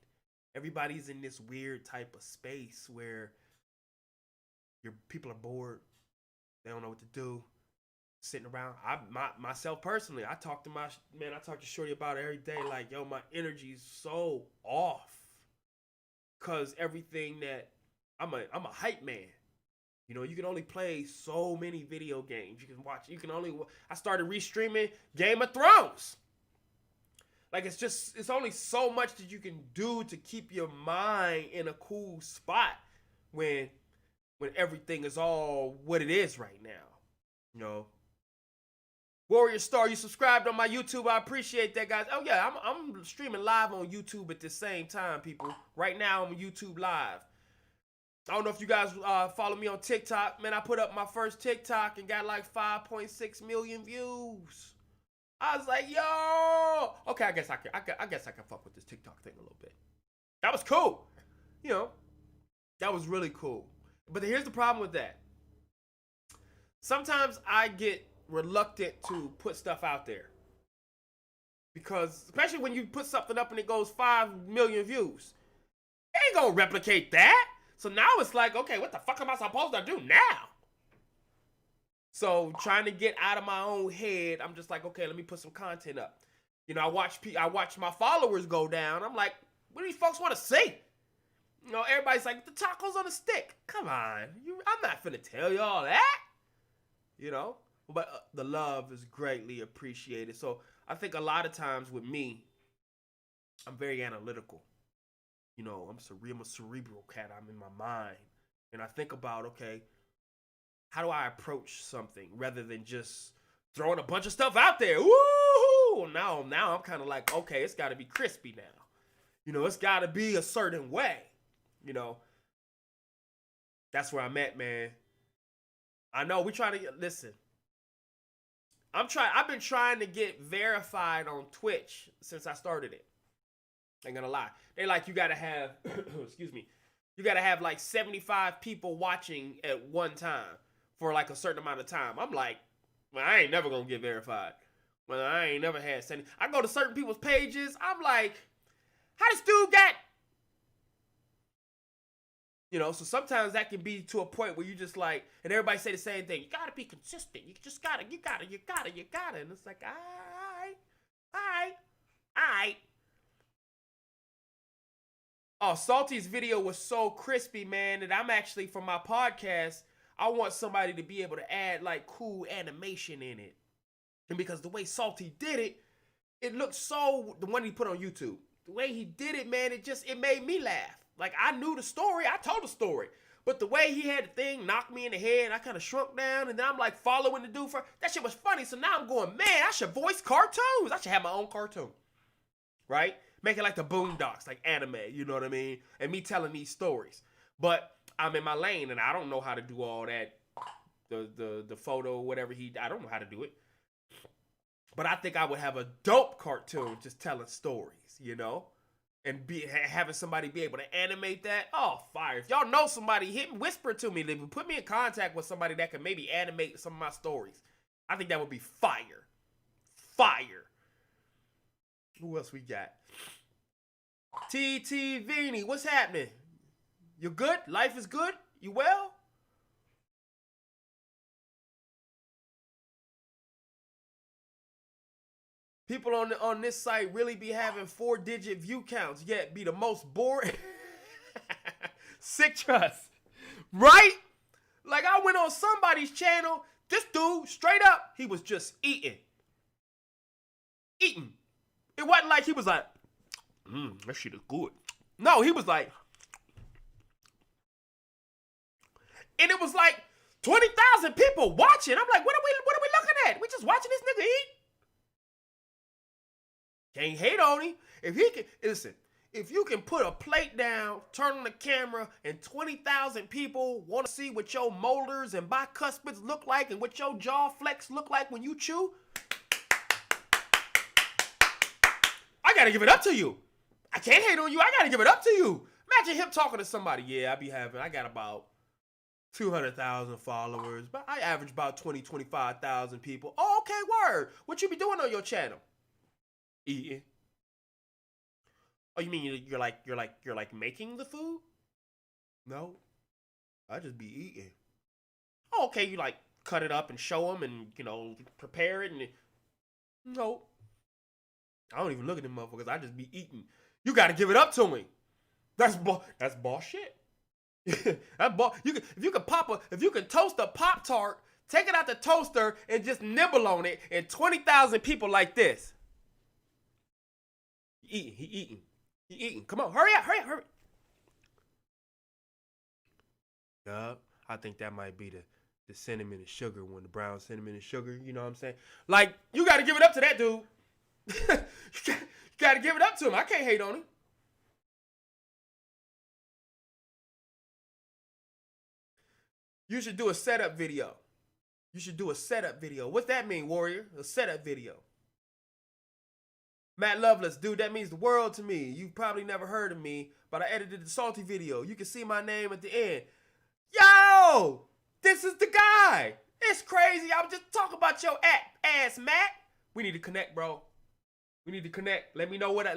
Everybody's in this weird type of space where people are bored. They don't know what to do. Sitting around. Myself personally, I talk to Shorty about it every day. Like, yo, my energy's so off. Cause everything that I'm a hype man. You know, you can only play so many video games. You can watch. I started restreaming Game of Thrones. Like, it's only so much that you can do to keep your mind in a cool spot when everything is all what it is right now. You know. Warrior Star, you subscribed on my YouTube. I appreciate that, guys. Oh yeah, I'm streaming live on YouTube at the same time, people. Right now I'm on YouTube live. I don't know if you guys follow me on TikTok. Man, I put up my first TikTok and got like 5.6 million views. I was like, yo, okay, I guess I can fuck with this TikTok thing a little bit. That was cool. You know, that was really cool. But here's the problem with that. Sometimes I get reluctant to put stuff out there. Because, especially when you put something up and it goes 5 million views. It ain't gonna replicate that. So now it's like, okay, what the fuck am I supposed to do now? So trying to get out of my own head, I'm just like, okay, let me put some content up. You know, I watch my followers go down. I'm like, what do these folks want to see? You know, everybody's like, the tacos on a stick. Come on, I'm not finna tell you all that. You know, but the love is greatly appreciated. So I think a lot of times with me, I'm very analytical. You know, I'm a cerebral cat. I'm in my mind. And I think about, okay, how do I approach something rather than just throwing a bunch of stuff out there? Woo! Now I'm kind of like, okay, it's got to be crispy now. You know, it's got to be a certain way. You know, that's where I'm at, man. I know we trying to listen. I've been trying to get verified on Twitch since I started it. Ain't gonna lie. They like, you gotta have, excuse me, you gotta have like 75 people watching at one time for like a certain amount of time. I'm like, well, I ain't never gonna get verified. Well, I ain't never had 70. I go to certain people's pages. I'm like, how this dude got? You know, so sometimes that can be to a point where you just like, and everybody say the same thing. You gotta be consistent. You just gotta. And it's like, all right. Oh, Salty's video was so crispy, man, that I'm actually, for my podcast, I want somebody to be able to add like cool animation in it. And because the way Salty did it, it looked so, the one he put on YouTube, the way he did it, man, it made me laugh. Like, I knew the story, I told the story. But the way he had the thing knock me in the head, I kind of shrunk down, and then I'm like following the dude that shit was funny. So now I'm going, man, I should voice cartoons. I should have my own cartoon. Right? Make it like the Boondocks, like anime, you know what I mean? And me telling these stories. But I'm in my lane, and I don't know how to do all that. The photo, whatever I don't know how to do it. But I think I would have a dope cartoon just telling stories, you know? And having somebody be able to animate that. Oh, fire. If y'all know somebody, whisper to me. Put me in contact with somebody that can maybe animate some of my stories. I think that would be fire. Fire. Who else we got? TT Vini, what's happening? You good? Life is good? You well? People on this site really be having 4-digit view counts, yet be the most boring. Sick trust. Right? Like, I went on somebody's channel. This dude, straight up, he was just eating. It wasn't like he was like, that shit is good. No, he was like, and it was like 20,000 people watching. I'm like, what are we looking at? We just watching this nigga eat? Can't hate on him. If he can, listen, if you can put a plate down, turn on the camera, and 20,000 people want to see what your molars and bicuspids look like and what your jaw flex look like when you chew, I gotta give it up to you. I can't hate on you. I gotta give it up to you. Imagine him talking to somebody. Yeah, I got about 200,000 followers, but I average about 25,000 people. Oh, okay, word. What you be doing on your channel? Eating. Oh, you mean you're like making the food? No, I just be eating. Oh, okay, you like cut it up and show them and prepare it and no, I don't even look at them motherfuckers. I just be eating. You got to give it up to me. That's boss shit. That ball. If you can toast a Pop-Tart, take it out the toaster and just nibble on it, and 20,000 people like this. He eating. Come on, hurry up. Yup, I think that might be the cinnamon and sugar one, the brown cinnamon and sugar. You know what I'm saying? Like, you got to give it up to that dude. You got to give it up to him. I can't hate on him. You should do a setup video. What's that mean, Warrior? A setup video. Matt Lovelace, dude, that means the world to me. You've probably never heard of me, but I edited the Salty video. You can see my name at the end. Yo! This is the guy. It's crazy. I was just talking about your ass, Matt. We need to connect, bro. We need to connect. Let me know what I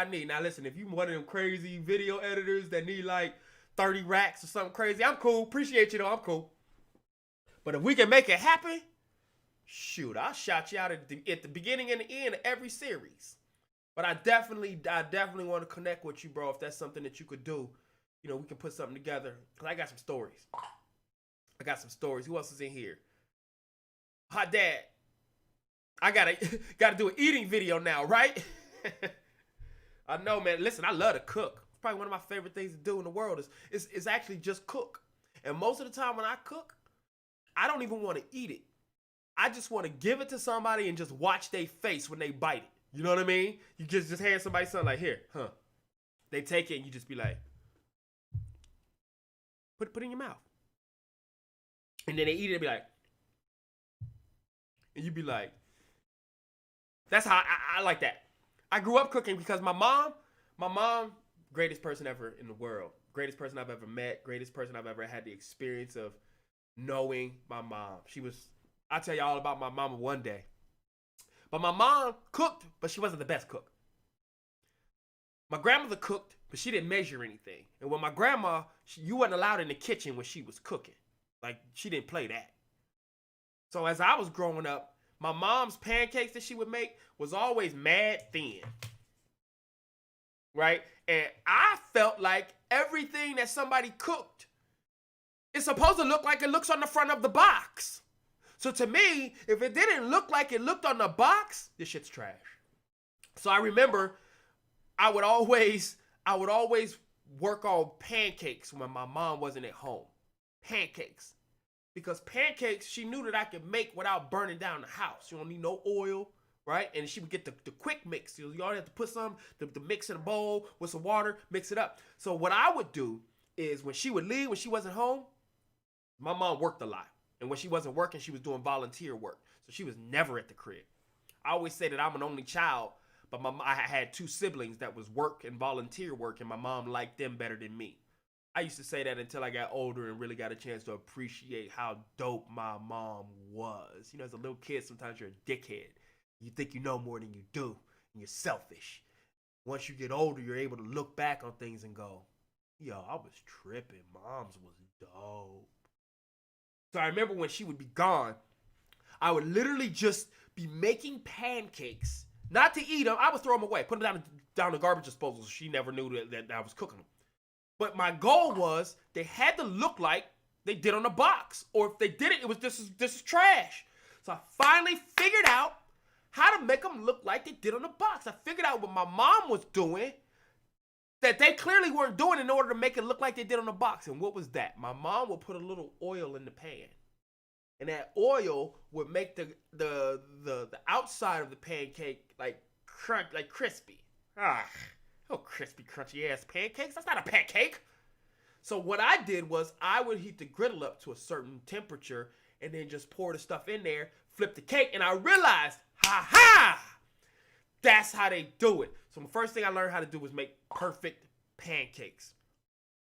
need. Now listen, if you one of them crazy video editors that need like 30 racks or something crazy, I'm cool. Appreciate you though. I'm cool. But if we can make it happen, shoot, I'll shout you out at the beginning and the end of every series. But I definitely want to connect with you, bro. If that's something that you could do, we can put something together. Cause I got some stories. Who else is in here? Hot Dad. I gotta do an eating video now, right? I know, man. Listen, I love to cook. It's probably one of my favorite things to do in the world is actually just cook. And most of the time when I cook, I don't even want to eat it. I just want to give it to somebody and just watch their face when they bite it. You know what I mean? You just hand somebody something like, here, huh? They take it and you just be like, put it in your mouth. And then they eat it and be like, and you be like, that's how I like that. I grew up cooking because my mom, greatest person ever in the world. Greatest person I've ever met. Greatest person I've ever had the experience of knowing my mom. I'll tell you all about my mama one day. But my mom cooked, but she wasn't the best cook. My grandmother cooked, but she didn't measure anything. And when my grandma, you wasn't allowed in the kitchen when she was cooking. Like, she didn't play that. So as I was growing up, my mom's pancakes that she would make was always mad thin. Right? And I felt like everything that somebody cooked is supposed to look like it looks on the front of the box. So to me, if it didn't look like it looked on the box, this shit's trash. So I remember I would always work on pancakes when my mom wasn't at home. Pancakes. Because pancakes, she knew that I could make without burning down the house. You don't need no oil, right? And she would get the quick mix. You only have to put some, the mix in a bowl with some water, mix it up. So what I would do is when she would leave, when she wasn't home, my mom worked a lot. And when she wasn't working, she was doing volunteer work. So she was never at the crib. I always say that I'm an only child, but I had two siblings that was work and volunteer work, and my mom liked them better than me. I used to say that until I got older and really got a chance to appreciate how dope my mom was. As a little kid, sometimes you're a dickhead. You think you know more than you do, and you're selfish. Once you get older, you're able to look back on things and go, yo, I was tripping. Mom's was dope. So I remember when she would be gone, I would literally just be making pancakes. Not to eat them. I would throw them away. Put them down the garbage disposal so she never knew that I was cooking them. But my goal was they had to look like they did on the box. Or if they didn't, it was this is trash. So I finally figured out how to make them look like they did on the box. I figured out what my mom was doing that they clearly weren't doing in order to make it look like they did on the box. And what was that? My mom would put a little oil in the pan. And that oil would make the outside of the pancake like crispy. Oh, crispy, crunchy ass pancakes. That's not a pancake. So what I did was I would heat the griddle up to a certain temperature and then just pour the stuff in there, flip the cake, and I realized, ha ha, that's how they do it. So the first thing I learned how to do was make perfect pancakes.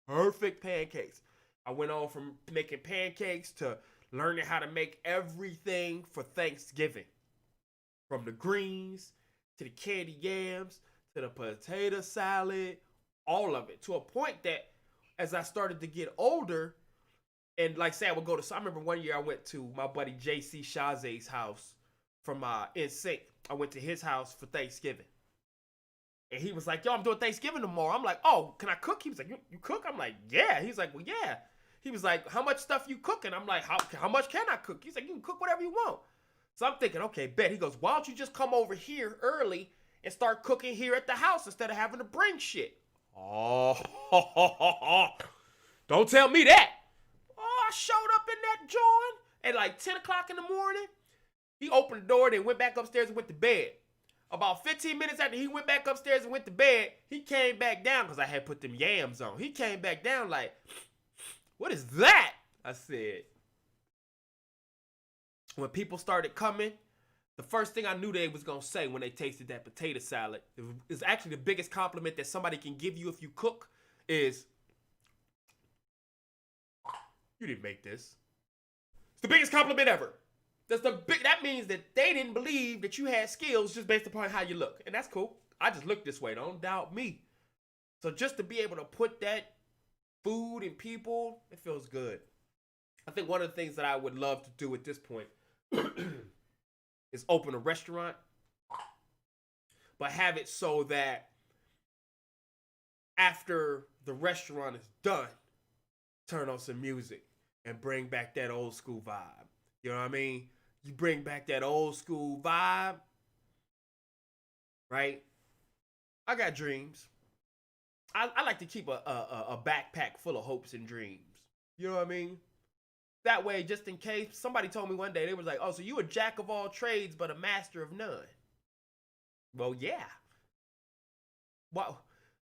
Perfect pancakes. I went on from making pancakes to learning how to make everything for Thanksgiving. From the greens to the candy yams to the potato salad, all of it. To a point that as I started to get older, and like say I would go to, so I remember one year I went to my buddy JC Shaze's house from NSYNC. I went to his house for Thanksgiving. And he was like, yo, I'm doing Thanksgiving tomorrow. I'm like, oh, can I cook? He was like, you cook? I'm like, yeah. He's like, well, yeah. He was like, how much stuff you cooking? I'm like, how much can I cook? He's like, you can cook whatever you want. So I'm thinking, okay, bet. He goes, why don't you just come over here early and start cooking here at the house instead of having to bring shit? Oh, don't tell me that. Oh, I showed up in that joint at like 10 o'clock in the morning. He opened the door, then went back upstairs and went to bed. About 15 minutes after he went back upstairs and went to bed, he came back down because I had put them yams on. He came back down like, what is that? I said. When people started coming, the first thing I knew they was going to say when they tasted that potato salad, it was actually the biggest compliment that somebody can give you if you cook is, you didn't make this. It's the biggest compliment ever. That means that they didn't believe that you had skills just based upon how you look. And that's cool. I just look this way. Don't doubt me. So just to be able to put that food in people, it feels good. I think one of the things that I would love to do at this point is open a restaurant, but have it so that after the restaurant is done, turn on some music and bring back that old school vibe. You know what I mean? You bring back that old school vibe, right? I got dreams. I like to keep a backpack full of hopes and dreams. You know what I mean? That way, just in case, somebody told me one day, they was like, oh, so you a jack of all trades, but a master of none. Well, yeah. Well,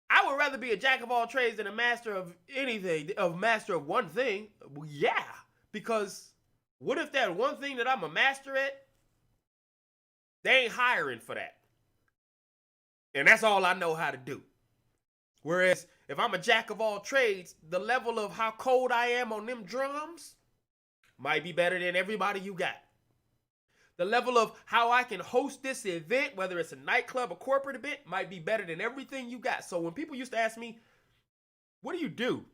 I would rather be a jack of all trades than a master of anything, a master of one thing. Well, yeah, because what if that one thing that I'm a master at, they ain't hiring for that. And that's all I know how to do. Whereas if I'm a jack of all trades, the level of how cold I am on them drums might be better than everybody you got. The level of how I can host this event, whether it's a nightclub or corporate event, might be better than everything you got. So when people used to ask me, what do?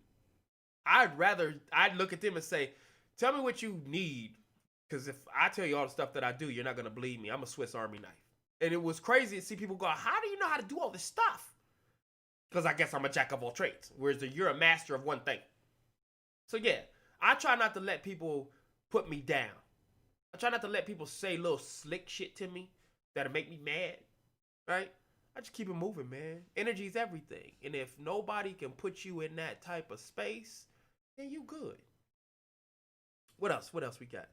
I'd look at them and say, tell me what you need. Because if I tell you all the stuff that I do, you're not going to believe me. I'm a Swiss Army knife. And it was crazy to see people go, how do you know how to do all this stuff? Because I guess I'm a jack of all trades. Whereas you're a master of one thing. So yeah, I try not to let people put me down. I try not to let people say little slick shit to me that'll make me mad. Right? I just keep it moving, man. Energy is everything. And if nobody can put you in that type of space, then you good. What else? What else we got?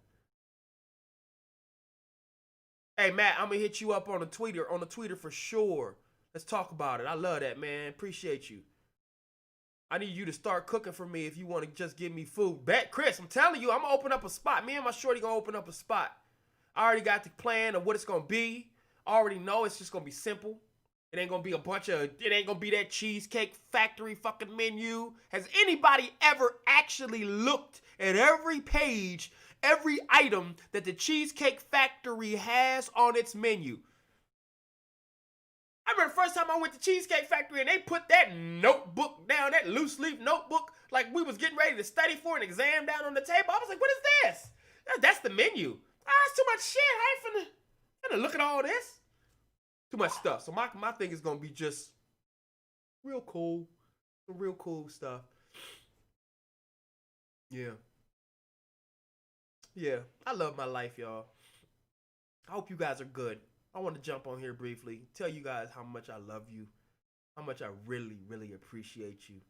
Hey Matt, I'm gonna hit you up on the Twitter for sure. Let's talk about it. I love that, man. Appreciate you. I need you to start cooking for me if you want to just give me food. Bet, Chris, I'm telling you, I'm gonna open up a spot. Me and my shorty gonna open up a spot. I already got the plan of what it's gonna be. I already know it's just gonna be simple. It ain't gonna be it ain't gonna be that Cheesecake Factory fucking menu. Has anybody ever actually looked at every page, every item that the Cheesecake Factory has on its menu? I remember the first time I went to Cheesecake Factory and they put that notebook down, that loose leaf notebook, like we was getting ready to study for an exam down on the table. I was like, what is this? That's the menu. It's too much shit. I ain't finna look at all this. Too much stuff. So my thing is gonna be just real cool. Some real cool stuff. Yeah. Yeah. I love my life, y'all. I hope you guys are good. I want to jump on here briefly, tell you guys how much I love you, how much I really, really appreciate you.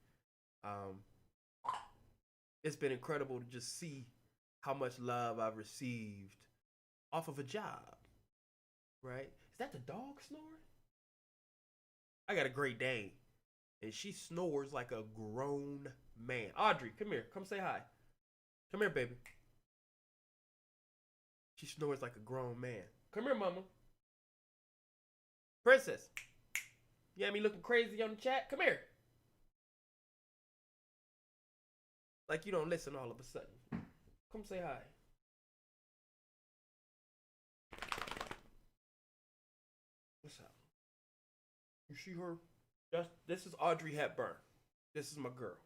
It's been incredible to just see how much love I've received off of a job, right? Is that the dog snoring? I got a Great Dane, and she snores like a grown man. Audrey, come here. Come say hi. Come here, baby. She snores like a grown man. Come here, mama. Princess. You had me looking crazy on the chat? Come here. Like you don't listen all of a sudden. Come say hi. What's up? You see her? This is Audrey Hepburn. This is my girl.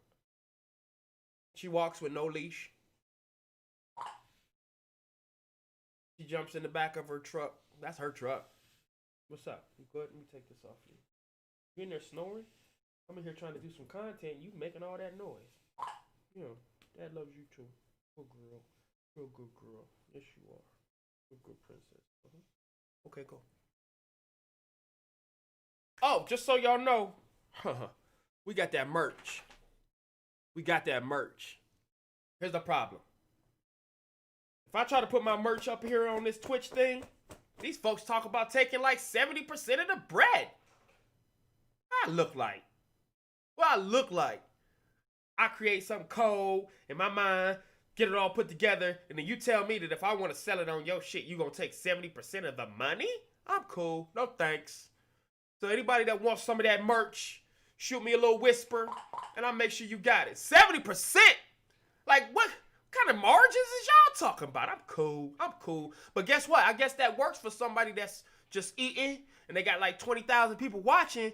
She walks with no leash. She jumps in the back of her truck. That's her truck. What's up? You good? Let me take this off you. You in there snoring? I'm in here trying to do some content. You making all that noise. You know, Dad loves you too. Good girl. Real good girl. Yes, you are. Good princess. Okay, go. Oh, just so y'all know, we got that merch. We got that merch. Here's the problem. If I try to put my merch up here on this Twitch thing, these folks talk about taking like 70% of the bread. I look like. Well, I look like. I create some code in my mind, get it all put together, and then you tell me that if I want to sell it on your shit, you gonna take 70% of the money? I'm cool. No thanks. So anybody that wants some of that merch, shoot me a little whisper, and I'll make sure you got it. 70%? Like, what kind of margins is y'all talking about? I'm cool. I'm cool. But guess what? I guess that works for somebody that's just eating, and they got like 20,000 people watching.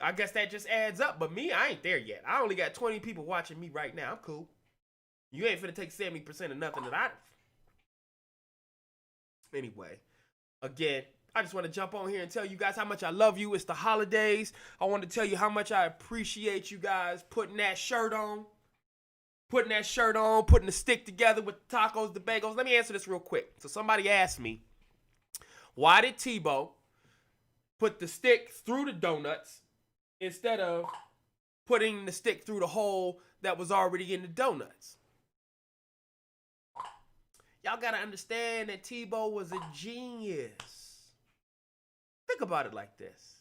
I guess that just adds up. But me, I ain't there yet. I only got 20 people watching me right now. I'm cool. You ain't finna take 70% of nothing that I... Anyway, again, I just want to jump on here and tell you guys how much I love you. It's the holidays. I want to tell you how much I appreciate you guys putting that shirt on. Putting that shirt on, putting the stick together with the tacos, the bagels. Let me answer this real quick. So somebody asked me, why did Tebow put the stick through the donuts instead of putting the stick through the hole that was already in the donuts? Y'all gotta understand that Tebow was a genius. Think about it like this.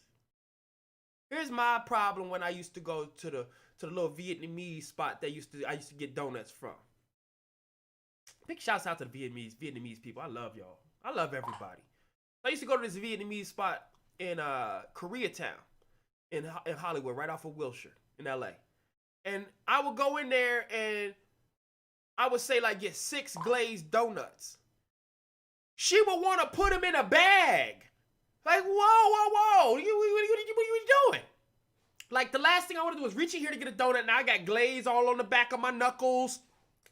Here's my problem when I used to go to the little Vietnamese spot that I used to get donuts from. Big shouts out to the Vietnamese people. I love y'all. I love everybody. I used to go to this Vietnamese spot in Koreatown in Hollywood, right off of Wilshire in LA. And I would go in there and I would say like get 6 glazed donuts. She would want to put them in a bag. Like, whoa. What are you doing? Like, the last thing I want to do is reach in here to get a donut. Now I got glaze all on the back of my knuckles.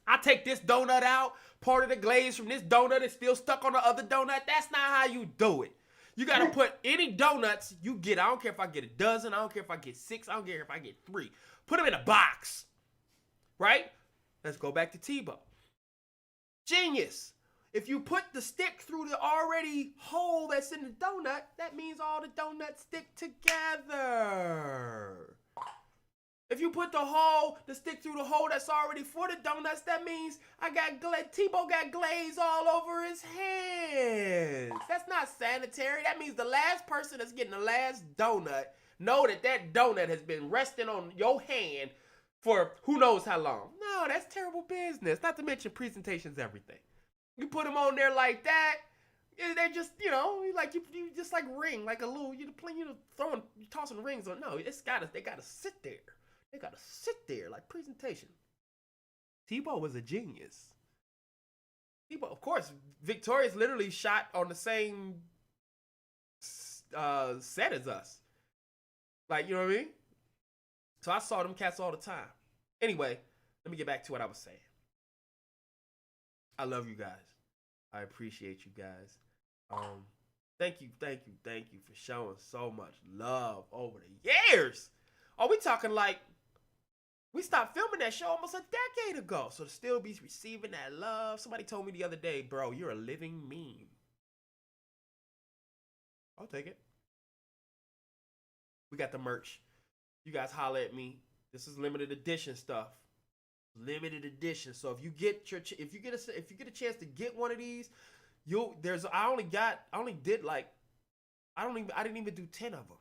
I take this donut out. Part of the glaze from this donut is still stuck on the other donut. That's not how you do it. You got to put any donuts you get. I don't care if I get a dozen. I don't care if I get 6. I don't care if I get 3. Put them in a box. Right? Let's go back to Tebow. Genius. If you put the stick through the already hole that's in the donut, that means all the donuts stick together. If you put the stick through the hole that's already for the donuts, that means Tebow got glaze all over his hands. That's not sanitary. That means the last person that's getting the last donut know that donut has been resting on your hand for who knows how long. No, that's terrible business. Not to mention presentation's everything. You put them on there like that, they just, like you just like ring, like a little, tossing rings on. No, they gotta sit there. They gotta sit there like presentation. Tebow was a genius. Tebow, of course, Victoria's literally shot on the same set as us. Like, you know what I mean? So I saw them cats all the time. Anyway, let me get back to what I was saying. I love you guys. I appreciate you guys. Thank you for showing so much love over the years. Oh, we talking like we stopped filming that show almost a decade ago. So to still be receiving that love. Somebody told me the other day, bro, you're a living meme. I'll take it. We got the merch. You guys holler at me. This is limited edition stuff. Limited edition. So if you get a chance to get one of these, I didn't even do 10 of them.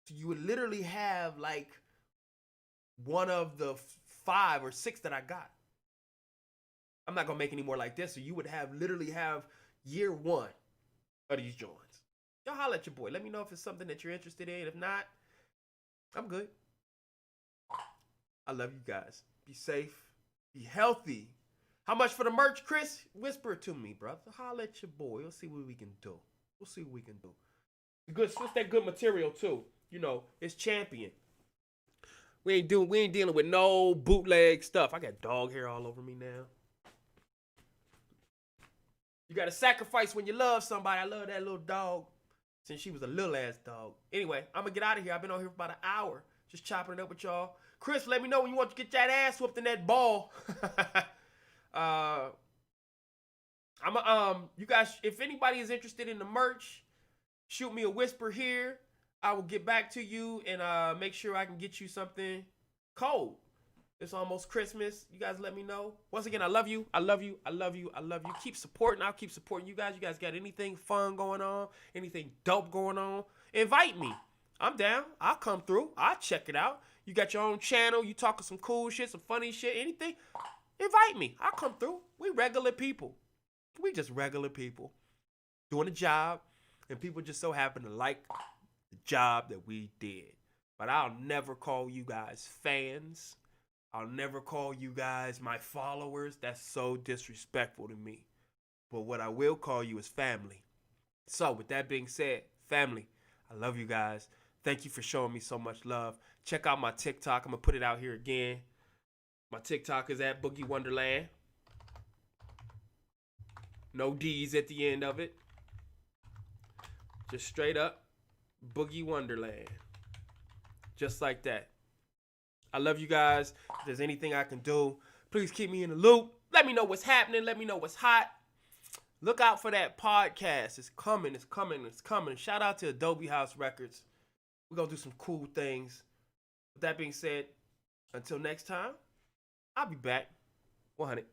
So you would literally have like one of the 5 or 6 that I got. I'm not gonna make any more like this. So you would have literally have year 1 of these joints. Y'all holler at your boy. Let me know if it's something that you're interested in. If not, I'm good. I love you guys. Be safe. Be healthy. How much for the merch, Chris? Whisper it to me, brother. Holler at your boy. We'll see what we can do. We'll see what we can do. Good. It's that good material too. You know, it's champion. We ain't dealing with no bootleg stuff. I got dog hair all over me now. You gotta sacrifice when you love somebody. I love that little dog since she was a little ass dog. Anyway, I'm gonna get out of here. I've been on here for about an hour just chopping it up with y'all. Chris, let me know when you want to get that ass whooped in that ball. You guys, if anybody is interested in the merch, shoot me a whisper here. I will get back to you and make sure I can get you something cold. It's almost Christmas. You guys let me know. Once again, I love you. I love you. I love you. I love you. Keep supporting. I'll keep supporting you guys. You guys got anything fun going on? Anything dope going on? Invite me. I'm down. I'll come through. I'll check it out. You got your own channel. You talking some cool shit, some funny shit, anything? Invite me. I'll come through. We regular people. We just regular people doing a job, and people just so happen to like the job that we did. But I'll never call you guys fans. I'll never call you guys my followers. That's so disrespectful to me. But what I will call you is family. So with that being said, family, I love you guys. Thank you for showing me so much love. Check out my TikTok. I'm going to put it out here again. My TikTok is at Boogie Wonderland. No D's at the end of it. Just straight up Boogie Wonderland. Just like that. I love you guys. If there's anything I can do, please keep me in the loop. Let me know what's happening. Let me know what's hot. Look out for that podcast. It's coming. It's coming. It's coming. Shout out to Adobe House Records. We're going to do some cool things. With that being said, until next time, I'll be back. 100.